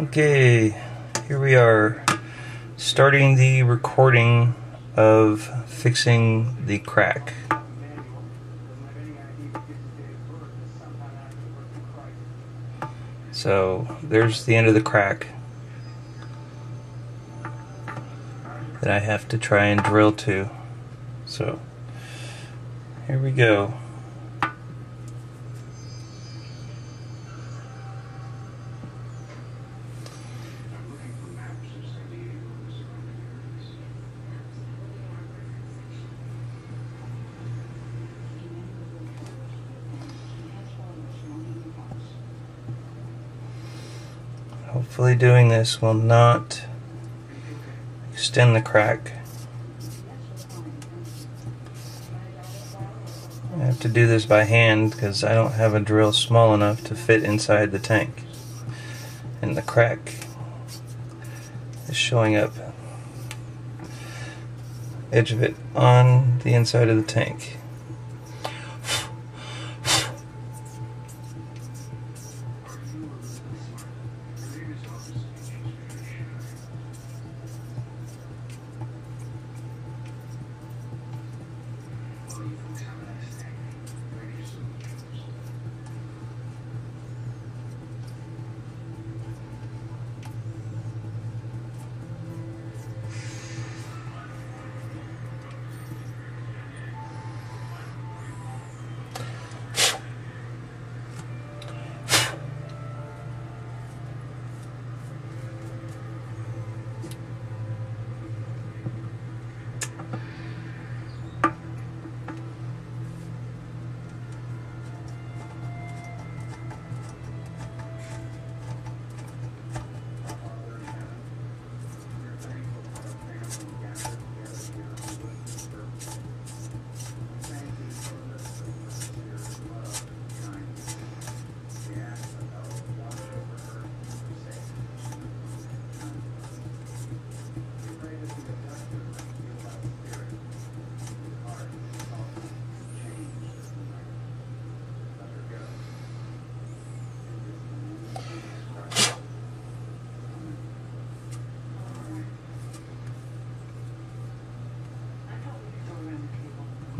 Okay, here we are starting the recording of fixing the crack. So there's the end of the crack that I have to try and drill to. So here we go. Hopefully doing this will not extend the crack. I have to do this by hand because I don't have a drill small enough to fit inside the tank. And the crack is showing up, edge of it on the inside of the tank.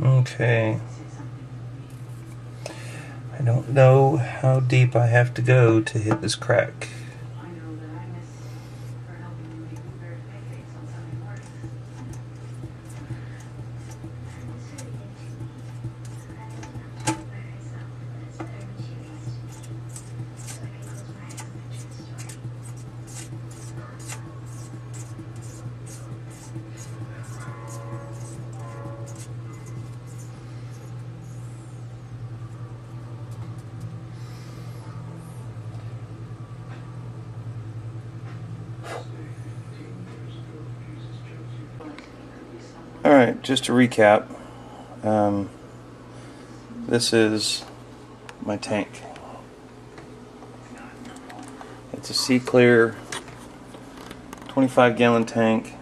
Okay, I don't know how deep I have to go to hit this crack. Alright, just to recap, this is my tank. It's a Sea Clear 25-gallon tank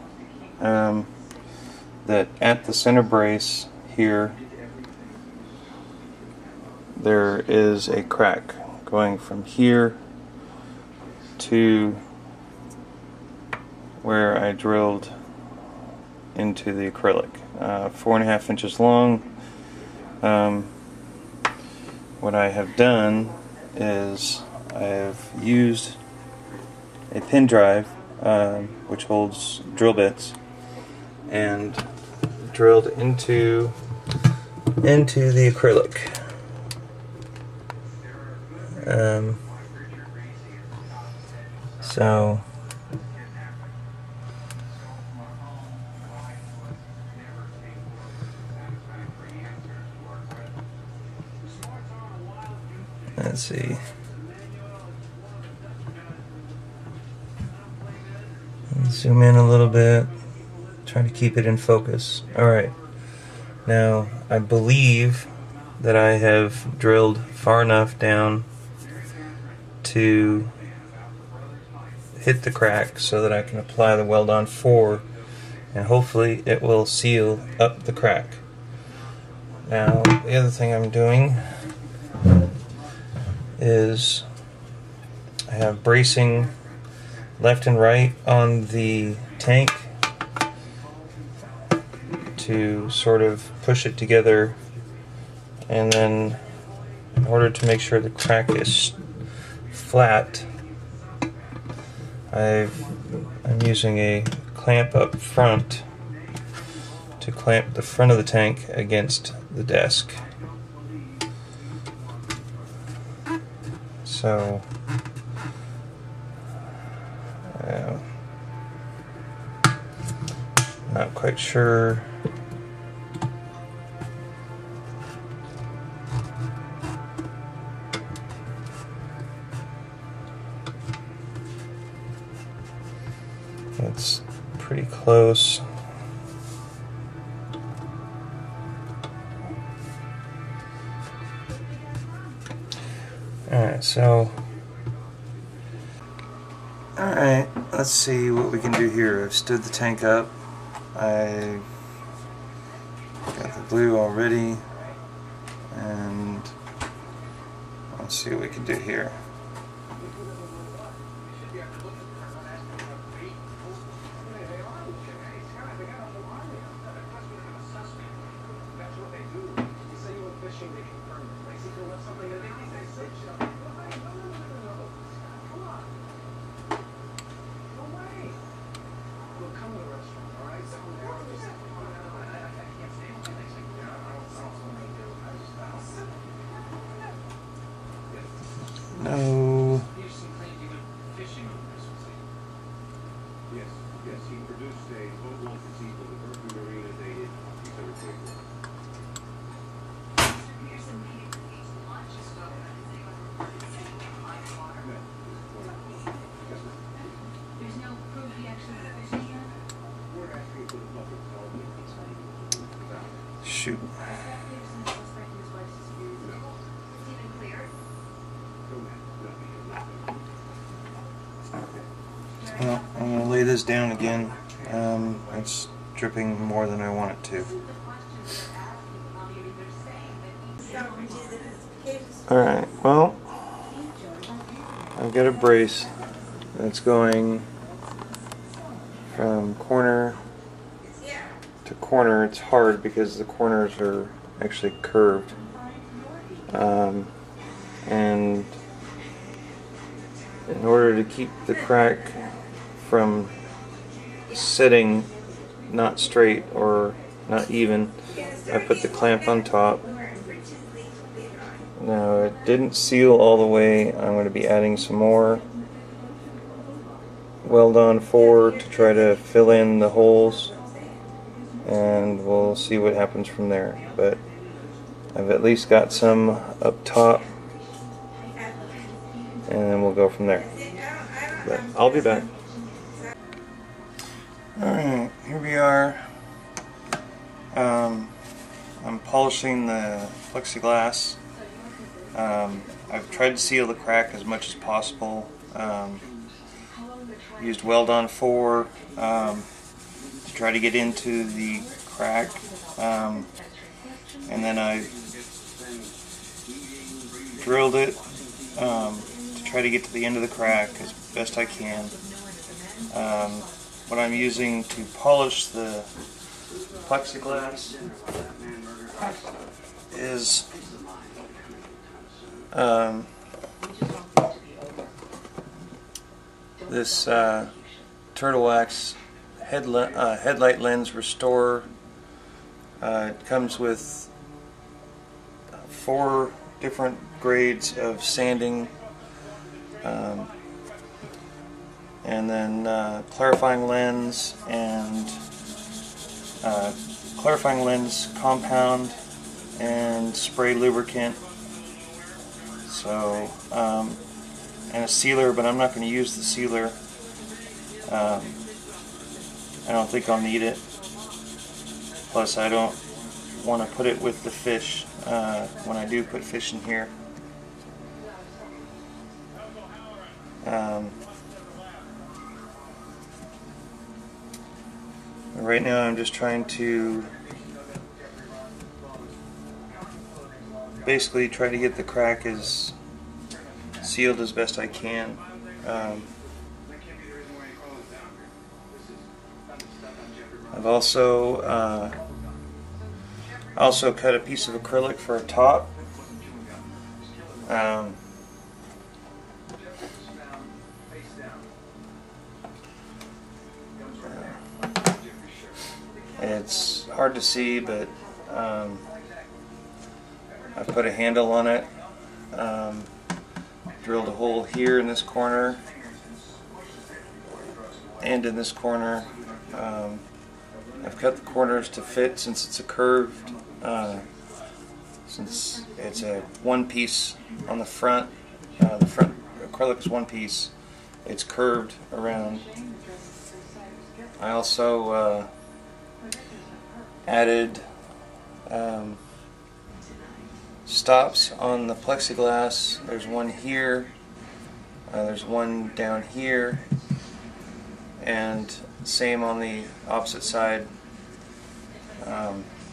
that at the center brace here there is a crack going from here to where I drilled into the acrylic, 4.5 inches long. What I have done is I have used a pin drive which holds drill bits and drilled into the acrylic. So let's see. Zoom in a little bit. Try to keep it in focus. Alright. Now, I believe that I have drilled far enough down to hit the crack so that I can apply the weld-on 4 and hopefully it will seal up the crack. Now, the other thing I'm doing is I have bracing left and right on the tank to sort of push it together, and then in order to make sure the crack is flat, I'm using a clamp up front to clamp the front of the tank against the desk. So not quite sure. It's pretty close. Alright, let's see what we can do here. I've stood the tank up. I got the glue already, and let's see what we can do here. No. Shoot. Well, I'm going to lay this down again. It's dripping more than I want it to. Alright, well, I've got a brace that's going from corner to corner. It's hard because the corners are actually curved. And in order to keep the crack from sitting not straight or not even, I put the clamp on top. Now, it didn't seal all the way. I'm going to be adding some more weld-on 4 to try to fill in the holes, and we'll see what happens from there. But I've at least got some up top, and then we'll go from there. But I'll be back. Alright, here we are. I'm polishing the plexiglass. I've tried to seal the crack as much as possible. Used weld-on 4 to try to get into the crack, and then I drilled it to try to get to the end of the crack as best I can. What I'm using to polish the plexiglass is this Turtle Wax headlight lens restorer. It comes with 4 different grades of sanding, and then clarifying lens and clarifying lens compound and spray lubricant. So, and a sealer, but I'm not going to use the sealer. I don't think I'll need it. Plus, I don't want to put it with the fish when I do put fish in here. Right now I'm just trying to basically try to get the crack as sealed as best I can. I've also cut a piece of acrylic for a top. It's hard to see, but I've put a handle on it, drilled a hole here in this corner and in this corner. I've cut the corners to fit since it's a curved, since it's a one piece on the front acrylic is one piece, it's curved around. I also added stops on the plexiglass. There's one here, there's one down here, and same on the opposite side.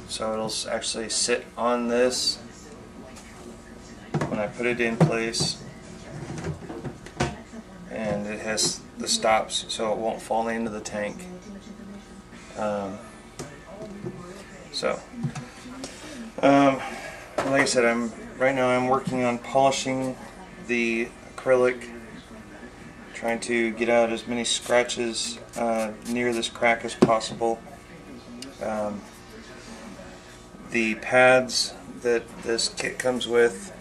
So it'll actually sit on this when I put it in place, and it has the stops so it won't fall into the tank. Like I said, right now I'm working on polishing the acrylic, trying to get out as many scratches near this crack as possible. The pads that this kit comes with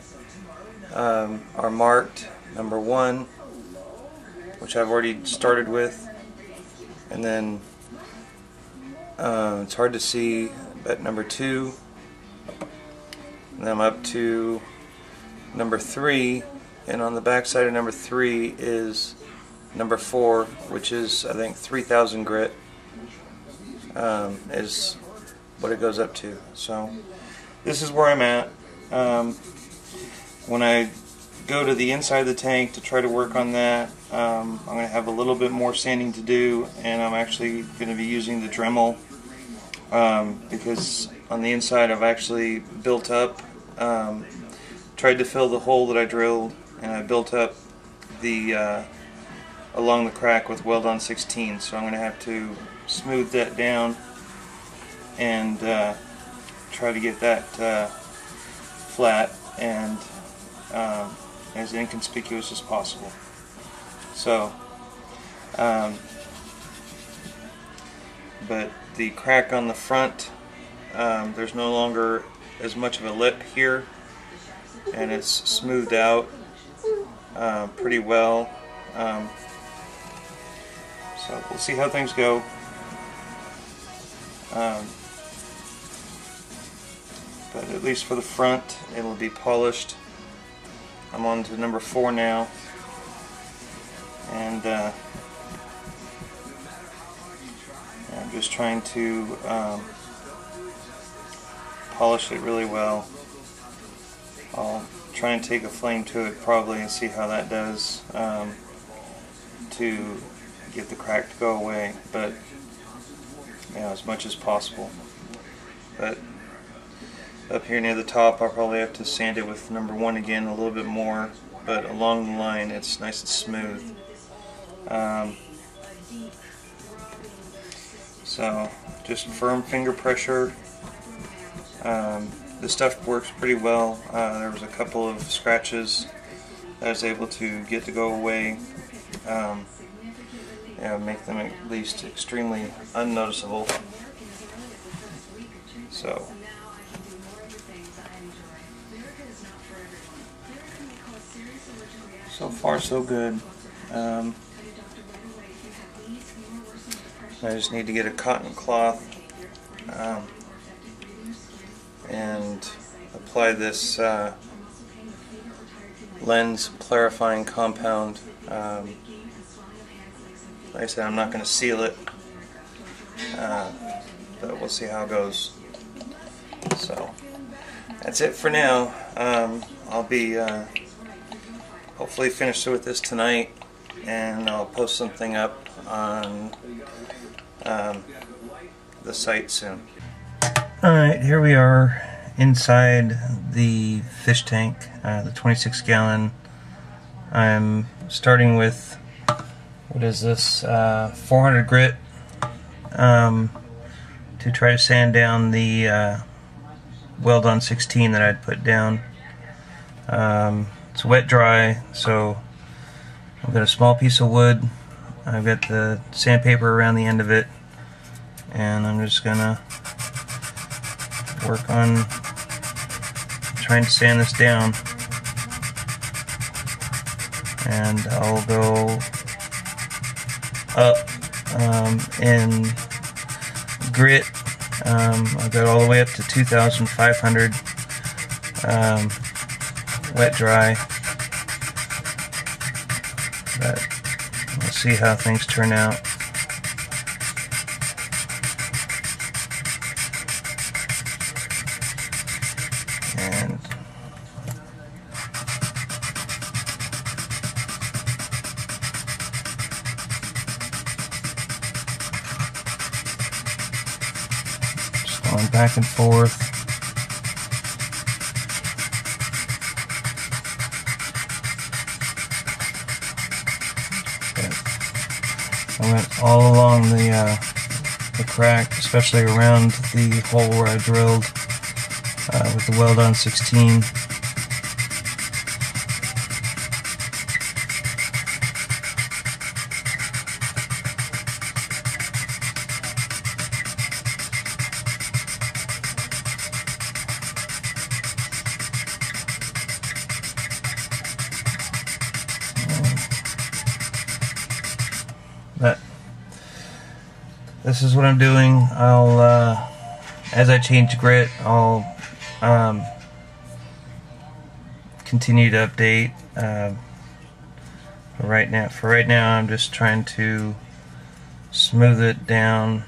are marked number 1, which I've already started with, and then it's hard to see, but number 2, and then I'm up to number 3, and on the back side of number 3 is number 4, which is, I think, 3,000 grit is what it goes up to. So this is where I'm at. When I go to the inside of the tank to try to work on that, I'm going to have a little bit more sanding to do, and I'm actually going to be using the Dremel, because on the inside I've actually built up, tried to fill the hole that I drilled, and I built up the along the crack with weld-on 16, so I'm going to have to smooth that down and try to get that flat and as inconspicuous as possible. So, but the crack on the front, there's no longer as much of a lip here, and it's smoothed out pretty well. So we'll see how things go. But at least for the front, it'll be polished. I'm on to number 4 now, and I'm just trying to polish it really well. I'll try and take a flame to it probably and see how that does to get the crack to go away, but as much as possible. But up here near the top, I'll probably have to sand it with number 1 again a little bit more, but along the line it's nice and smooth. So just firm finger pressure. The stuff works pretty well. There was a couple of scratches that I was able to get to go away, make them at least extremely unnoticeable. So far so good. I just need to get a cotton cloth and apply this lens clarifying compound. Like I said, I'm not going to seal it, but we'll see how it goes. So that's it for now. I'll be hopefully finished with this tonight, and I'll post something up on the site soon. Alright, here we are inside the fish tank, the 26 gallon. I'm starting with, what is this, 400 grit. to try to sand down the weld-on 16 that I'd put down. It's wet dry, so I've got a small piece of wood, I've got the sandpaper around the end of it, and I'm just gonna work on trying to sand this down. And I'll go up in grit. I've got all the way up to 2,500 wet dry. But we'll see how things turn out. And just going back and forth. I went all along the crack, especially around the hole where I drilled with the weld-on 16. But this is what I'm doing. I'll, as I change grit, I'll continue to update. For right now, I'm just trying to smooth it down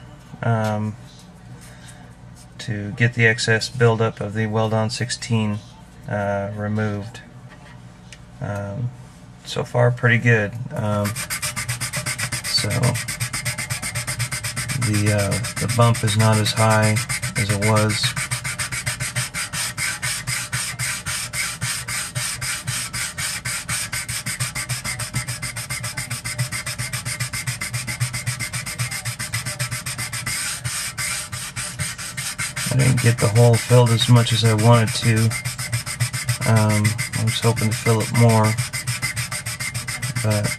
to get the excess buildup of the weld-on 16 removed. So far, pretty good. So the bump is not as high as it was. I didn't get the hole filled as much as I wanted to. I was hoping to fill it more, but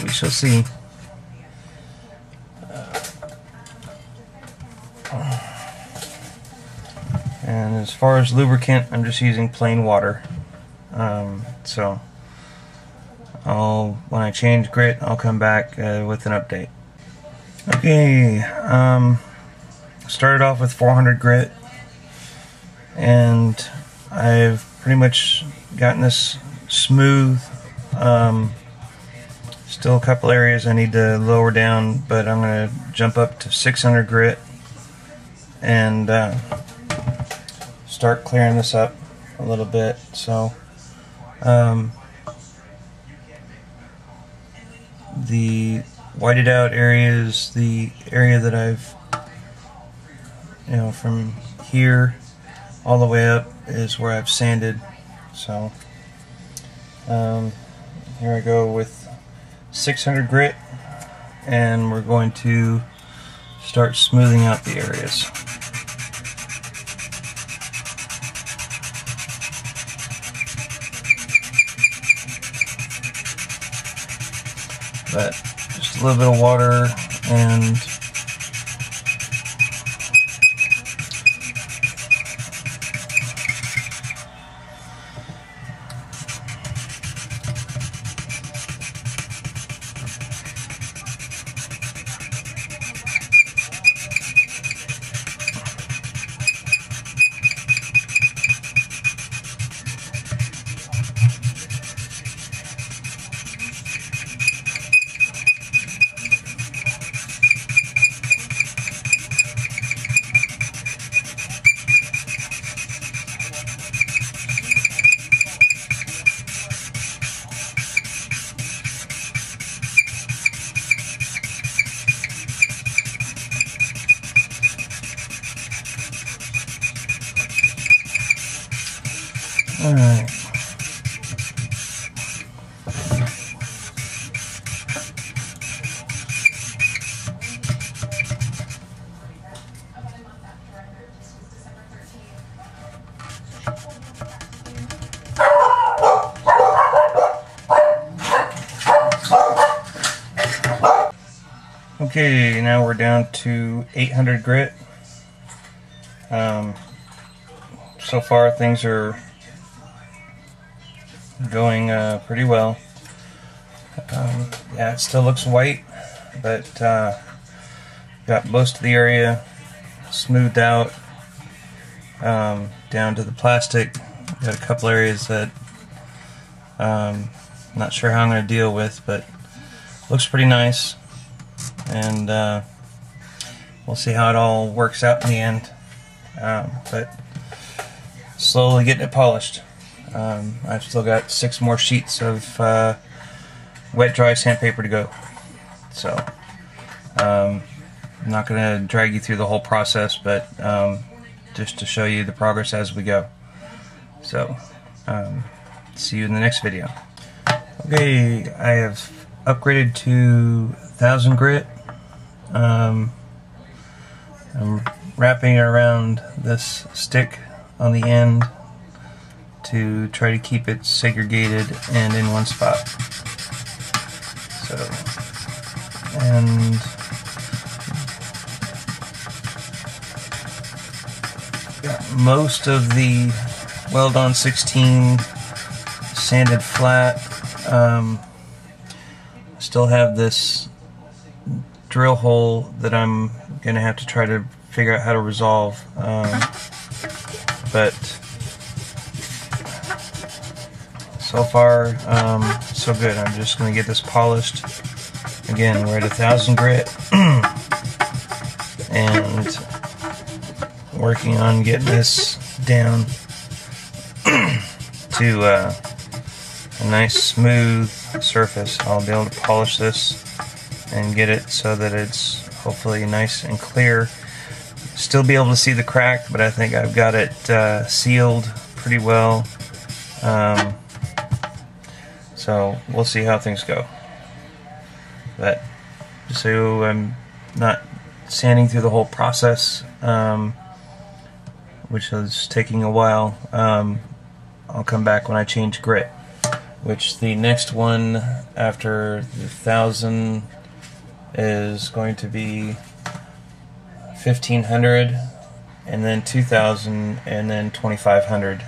we shall see. And as far as lubricant, I'm just using plain water. So when I change grit, I'll come back with an update. Okay, started off with 400 grit, and I've pretty much gotten this smooth. Still a couple areas I need to lower down, but I'm going to jump up to 600 grit and start clearing this up a little bit. So the whited out area is the area that I've, from here all the way up is where I've sanded. So here I go with 600 grit, and we're going to start smoothing out the areas. But just a little bit of water and Okay, now we're down to 800 grit. So far things are going pretty well. Yeah, it still looks white, but got most of the area smoothed out down to the plastic. Got a couple areas that not sure how I'm going to deal with, but looks pretty nice, and we'll see how it all works out in the end. But slowly getting it polished. I've still got 6 more sheets of wet dry sandpaper to go, so I'm not going to drag you through the whole process, but just to show you the progress as we go. So see you in the next video. Okay, I have upgraded to 1000 grit. I'm wrapping it around this stick on the end to try to keep it segregated and in one spot. So, and got most of the Weld-On 16 sanded flat. Still have this drill hole that I'm going to have to try to figure out how to resolve, but so far so good. I'm just going to get this polished. Again, we're at 1000 grit and working on getting this down to a nice smooth surface. I'll be able to polish this and get it so that it's hopefully nice and clear. Still be able to see the crack, but I think I've got it sealed pretty well. So we'll see how things go. But so I'm not sanding through the whole process, which is taking a while. I'll come back when I change grit, which the next one after the 1000 is going to be 1500, and then 2000, and then 2500,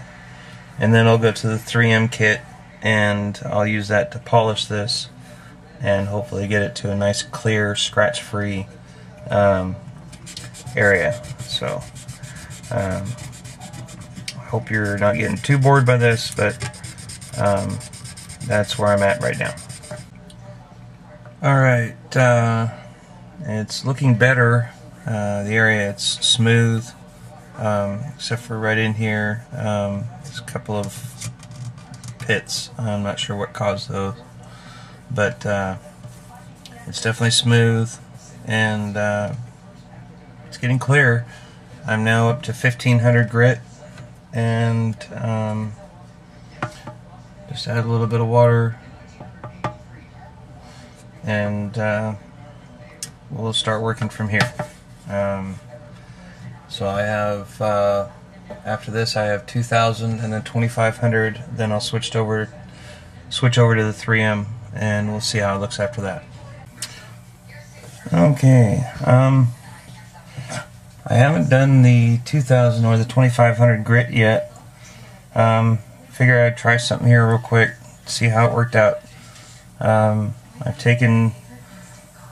and then I'll go to the 3M kit and I'll use that to polish this and hopefully get it to a nice clear scratch-free area. So I hope you're not getting too bored by this, but that's where I'm at right now. Alright, it's looking better. The area, it's smooth, except for right in here. There's a couple of pits. I'm not sure what caused those, but it's definitely smooth, and it's getting clear. I'm now up to 1500 grit, and just add a little bit of water, and we'll start working from here. So I have after this I have 2000 and then 2500. Then I'll switch over to the 3M, and we'll see how it looks after that. Okay, I haven't done the 2000 or the 2500 grit yet. Figure I'd try something here real quick, see how it worked out. I've taken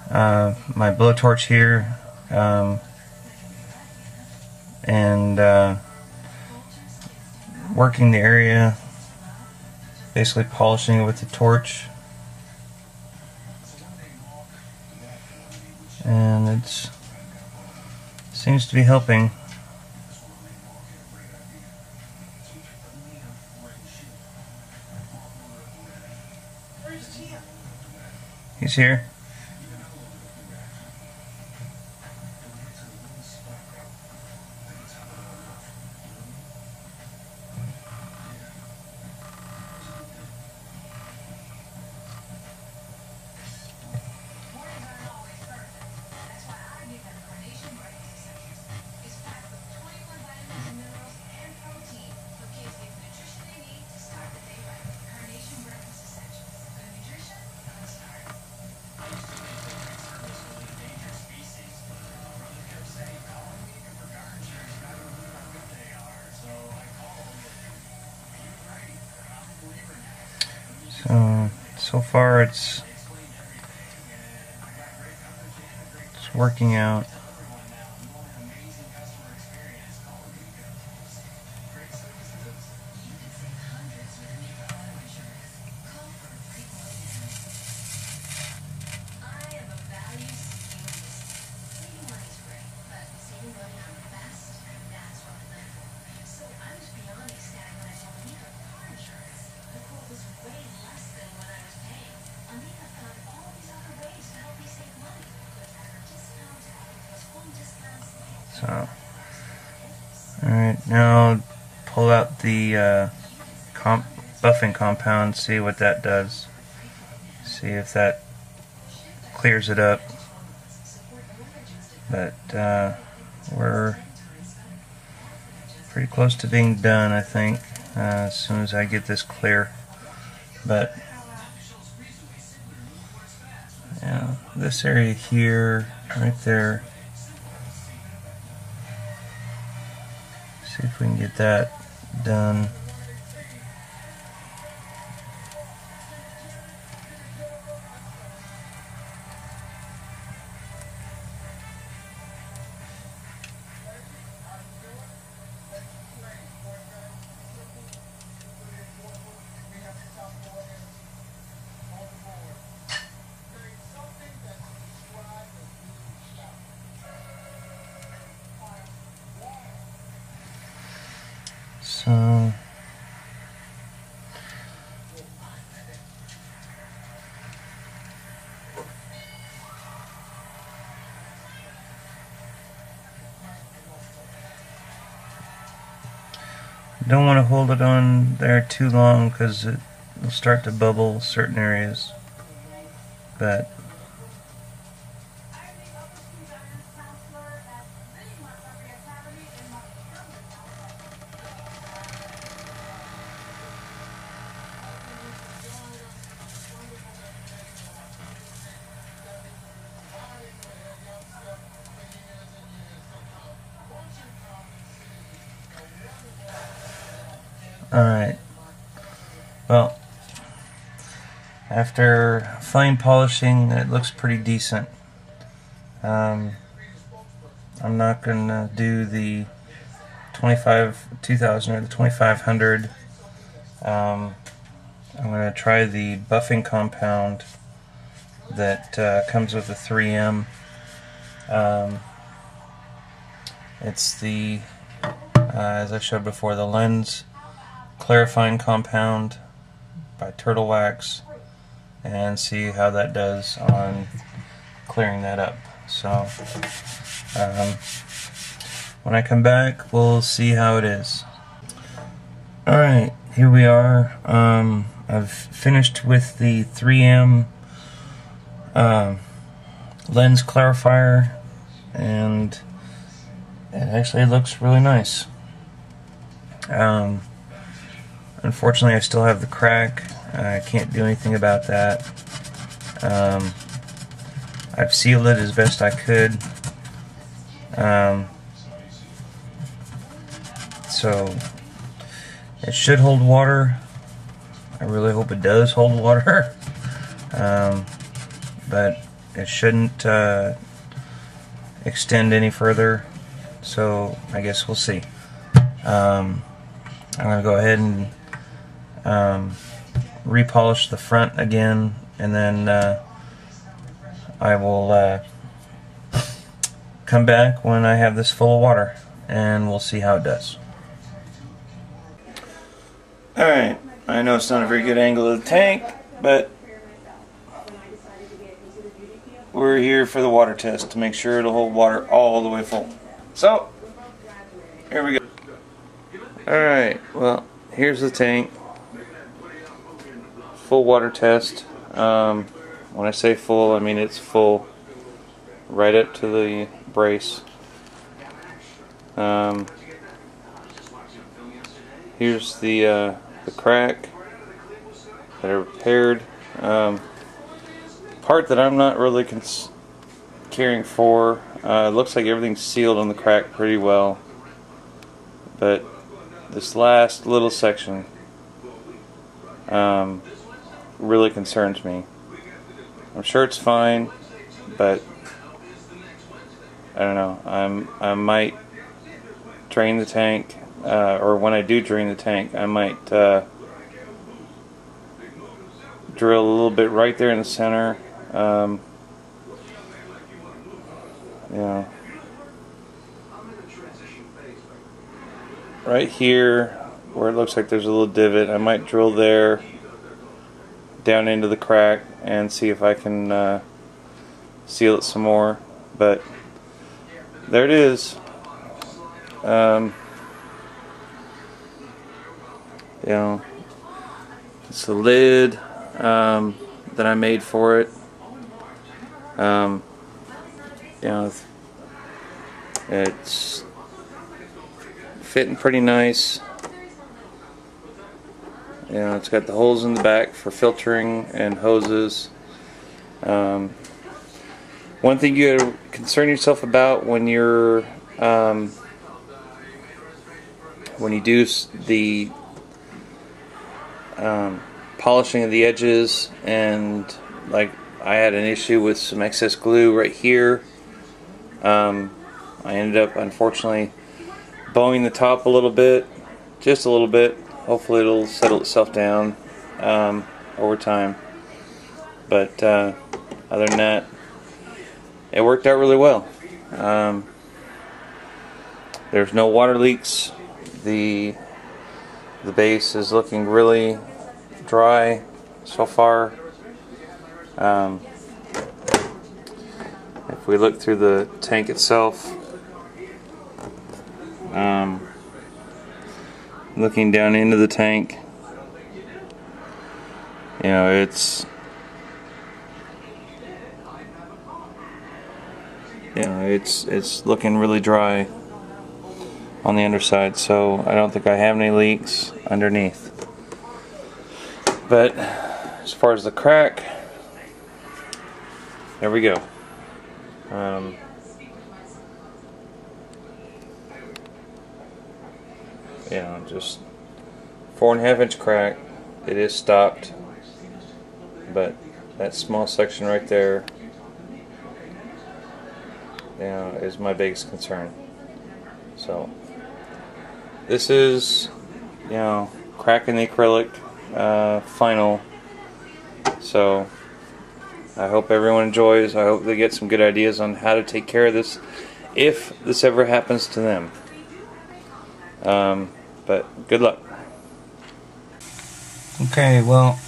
my blowtorch here and working the area, basically polishing it with the torch, and it seems to be helping. He's here. So far it's working out. So, alright, now pull out the buffing compound, see what that does. See if that clears it up. But we're pretty close to being done, I think, as soon as I get this clear. But yeah, this area here, right there, see if we can get that done. So don't want to hold it on there too long because it will start to bubble certain areas. But alright, well, after fine polishing, it looks pretty decent. I'm not going to do the 2000 or the 2500. I'm going to try the buffing compound that comes with the 3M. It's the, as I showed before, the lens clarifying compound by Turtle Wax, and see how that does on clearing that up. So when I come back, we'll see how it is. Alright, here we are. I've finished with the 3M lens clarifier, and it actually looks really nice. Unfortunately, I still have the crack. I can't do anything about that. I've sealed it as best I could. So it should hold water. I really hope it does hold water. But it shouldn't extend any further. So I guess we'll see. I'm going to go ahead and repolish the front again, and then I will come back when I have this full of water, and we'll see how it does. Alright, I know it's not a very good angle of the tank, but we're here for the water test to make sure it'll hold water all the way full. So, here we go. Alright, well, here's the tank. Full water test. When I say full, I mean it's full right up to the brace. Here's the crack that I repaired. Part that I'm not really caring for. It looks like everything's sealed on the crack pretty well, but this last little section really concerns me. I'm sure it's fine, but I don't know. I might drain the tank, or when I do drain the tank, I might drill a little bit right there in the center. You know, right here where it looks like there's a little divot, I might drill there down into the crack and see if I can seal it some more. But there it is. You know, it's the lid that I made for it. You know, it's fitting pretty nice. You know, it's got the holes in the back for filtering and hoses. One thing you gotta concern yourself about when you're when you do the polishing of the edges, and like I had an issue with some excess glue right here. I ended up unfortunately bowing the top a little bit, just a little bit. Hopefully it'll settle itself down over time. But other than that, it worked out really well. There's no water leaks. The base is looking really dry so far. If we look through the tank itself, looking down into the tank, you know, it's looking really dry on the underside, so I don't think I have any leaks underneath. But as far as the crack, there we go. You know, just 4.5 inch crack. It is stopped, but that small section right there, you know, is my biggest concern. So this is, you know, cracking the acrylic final. So I hope everyone enjoys. I hope they get some good ideas on how to take care of this if this ever happens to them. But good luck. Okay, well,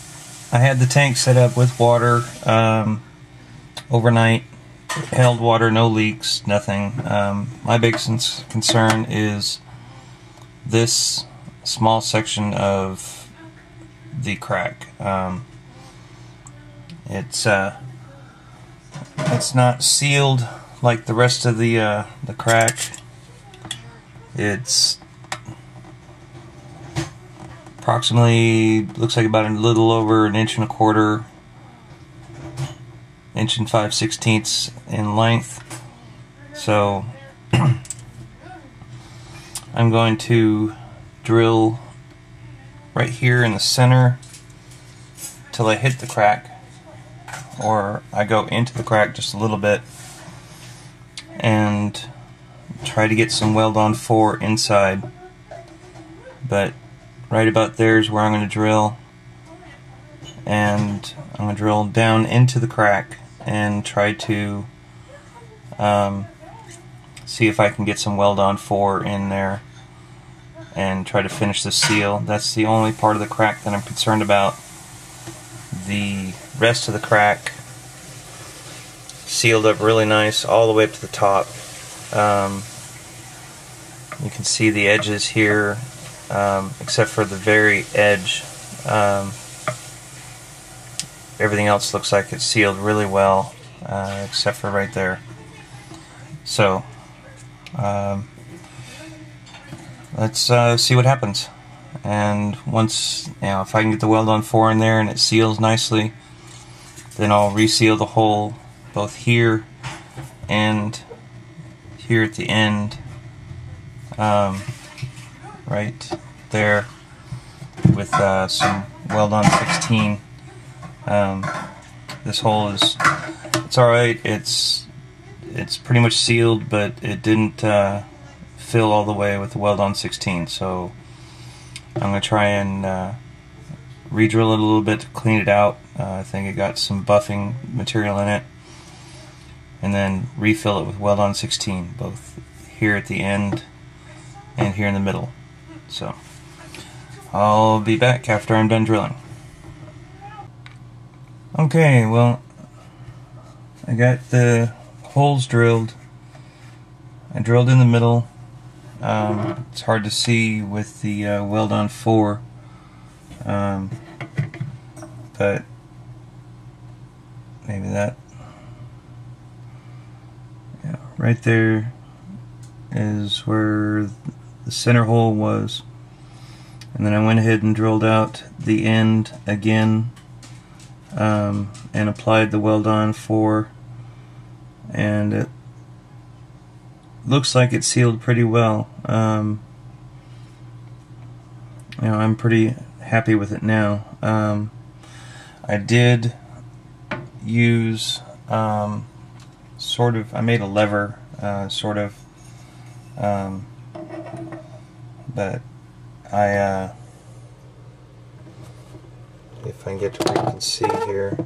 I had the tank set up with water overnight. Held water, no leaks, nothing. My biggest concern is this small section of the crack. It's not sealed like the rest of the crack. It's approximately, looks like about a little over 1.25 inches, 1 5/16 inches in length. So I'm going to drill right here in the center till I hit the crack, or I go into the crack just a little bit, and try to get some weld-on 4 inside. But right about there is where I'm going to drill, and I'm going to drill down into the crack and try to see if I can get some weld-on 4 in there and try to finish the seal. That's the only part of the crack that I'm concerned about. The rest of the crack sealed up really nice all the way up to the top. You can see the edges here, except for the very edge. Everything else looks like it's sealed really well, except for right there. So let's see what happens. And once, you know, if I can get the weld-on 4 in there and it seals nicely, then I'll reseal the hole both here and here at the end, right there, with some weld-on 16 This hole is, it's alright, it's pretty much sealed, but it didn't fill all the way with the weld-on 16, so I'm going to try and re-drill it a little bit to clean it out. I think it got some buffing material in it, and then refill it with weld-on 16, both here at the end and here in the middle. So I'll be back after I'm done drilling. Okay, well, I got the holes drilled. I drilled in the middle. It's hard to see with the weld-on 4, but maybe that, yeah, right there is where the center hole was, and then I went ahead and drilled out the end again, and applied the weld-on 4, and it looks like it sealed pretty well. You know, I'm pretty happy with it now. I did use sort of, I made a lever, sort of, but I if I can get to where you can see here,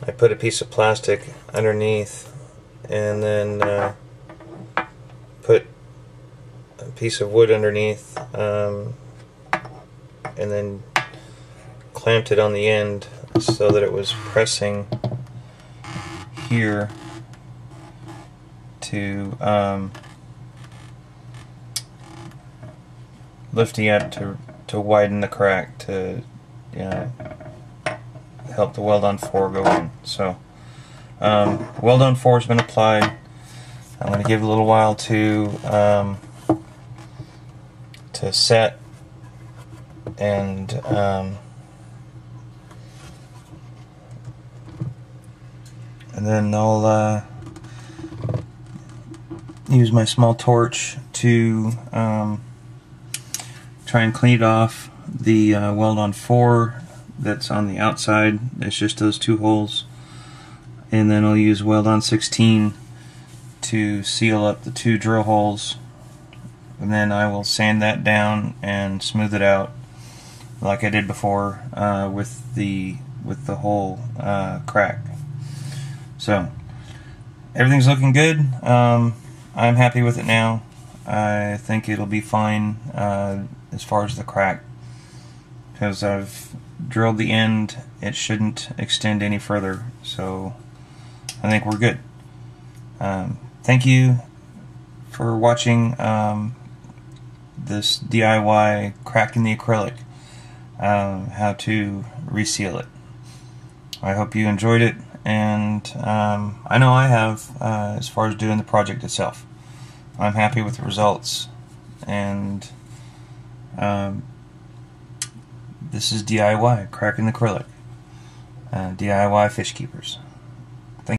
I put a piece of plastic underneath, and then put a piece of wood underneath, and then clamped it on the end so that it was pressing here to lifting up to widen the crack to, you know, help the weld-on 4 go in. So weld-on 4 has been applied. I'm going to give it a little while to set, and then I'll use my small torch to try and clean it off the weld-on 4 that's on the outside. It's just those two holes, and then I'll use weld-on 16 to seal up the two drill holes, and then I will sand that down and smooth it out like I did before with the whole crack. So everything's looking good. I'm happy with it now. I think it'll be fine as far as the crack, because I've drilled the end. It shouldn't extend any further, so I think we're good. Thank you for watching this DIY cracking the acrylic, how to reseal it. I hope you enjoyed it, and I know I have, as far as doing the project itself. I'm happy with the results, and this is DIY cracking the acrylic, DIY fish keepers.